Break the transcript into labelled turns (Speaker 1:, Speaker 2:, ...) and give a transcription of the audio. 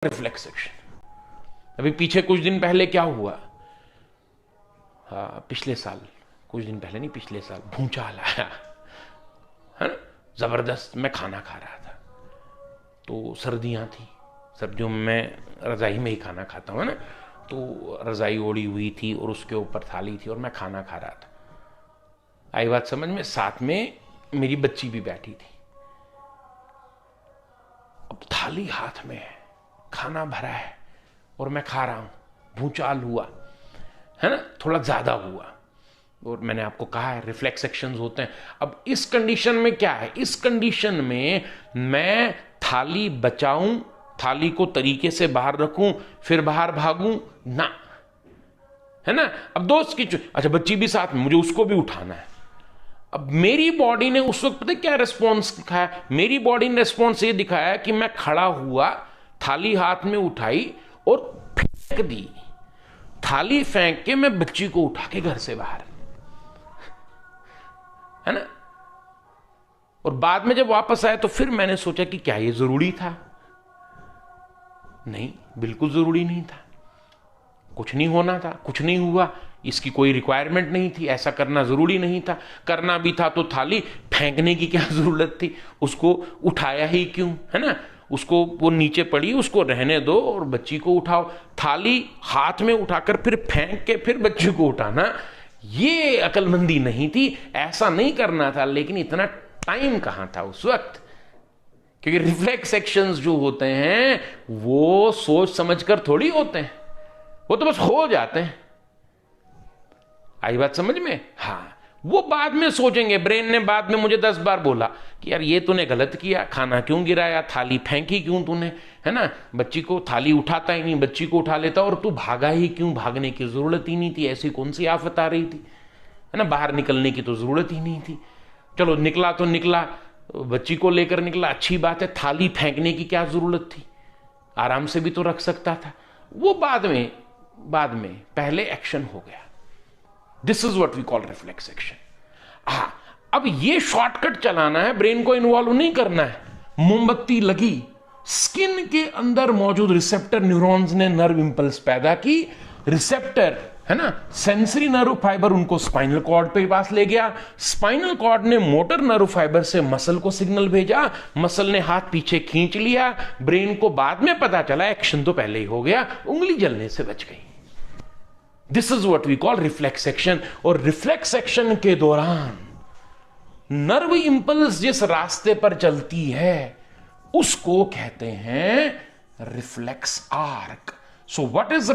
Speaker 1: Reflex action. अभी पीछे कुछ दिन पहले क्या हुआ, हाँ पिछले साल, कुछ दिन पहले नहीं पिछले साल भूचाल आया है ना, जबरदस्त। मैं खाना खा रहा था तो सर्दियां थी, सर्दियों में मैं रजाई में ही खाना खाता हूँ ना, तो रजाई ओढ़ी हुई थी और उसके ऊपर थाली थी और मैं खाना खा रहा था। आई बात समझ में, साथ में मेरी बच्ची भी बैठी थी। अब थाली हाथ में है, खाना भरा है और मैं खा रहा हूं, भूचाल हुआ है ना, थोड़ा ज्यादा हुआ। और मैंने आपको कहा है रिफ्लेक्स एक्शंस होते हैं। अब इस कंडीशन में क्या है, इस कंडीशन में मैं थाली बचाऊं, थाली को तरीके से बाहर रखूं, फिर बाहर भागूं ना, है ना। अब दोस्त की अच्छा बच्ची भी साथ में, मुझे उसको भी उठाना है। अब मेरी बॉडी ने उस वक्त पता क्या रिस्पॉन्स दिखाया, मेरी बॉडी ने रिस्पॉन्स ये दिखाया कि मैं खड़ा हुआ, थाली हाथ में उठाई और फेंक दी। थाली फेंक के मैं बच्ची को उठा के घर से बाहर, है ना। और बाद में जब वापस आया तो फिर मैंने सोचा कि क्या ये जरूरी था? नहीं, बिल्कुल जरूरी नहीं था, कुछ नहीं होना था, कुछ नहीं हुआ, इसकी कोई रिक्वायरमेंट नहीं थी, ऐसा करना जरूरी नहीं था। करना भी था तो थाली फेंकने की क्या जरूरत थी, उसको उठाया ही क्यों, है ना। उसको वो नीचे पड़ी, उसको रहने दो और बच्ची को उठाओ। थाली हाथ में उठाकर फिर फेंक के फिर बच्ची को उठाना, ये अकलमंदी नहीं थी, ऐसा नहीं करना था। लेकिन इतना टाइम कहां था उस वक्त, क्योंकि रिफ्लेक्स एक्शंस जो होते हैं वो सोच समझकर थोड़ी होते हैं, वो तो बस हो जाते हैं। आई बात समझ में? हाँ, वो बाद में सोचेंगे, ब्रेन ने बाद में मुझे 10 बार बोला कि यार ये तूने गलत किया, खाना क्यों गिराया, थाली फेंकी क्यों तूने, है ना, बच्ची को थाली उठाता ही नहीं, बच्ची को उठा लेता, और तू भागा ही क्यों, भागने की जरूरत ही नहीं थी, ऐसी कौन सी आफत आ रही थी, है ना, बाहर निकलने की तो जरूरत ही नहीं थी। चलो निकला तो निकला, बच्ची को लेकर निकला, अच्छी बात है, थाली फेंकने की क्या जरूरत थी, आराम से भी तो रख सकता था। वो बाद में पहले एक्शन हो गया। This is what we call reflex action. अब ये शॉर्टकट चलाना है, ब्रेन को इन्वॉल्व नहीं करना है। मोमबत्ती लगी, स्किन के अंदर मौजूद रिसेप्टर न्यूरॉन्स ने नर्व इंपल्स पैदा की, रिसेप्टर है ना, सेंसरी नर्व फाइबर उनको स्पाइनल कॉर्ड पे पास ले गया, स्पाइनल कॉर्ड ने मोटर नर्व फाइबर से मसल को सिग्नल भेजा, मसल ने हाथ पीछे खींच लिया, ब्रेन को बाद में पता चला एक्शन तो पहले ही हो गया, उंगली जलने से बच गई। This is what we call reflex action. और रिफ्लेक्स एक्शन के दौरान नर्व इंपल्स जिस रास्ते पर चलती है उसको कहते हैं reflex arc. So what is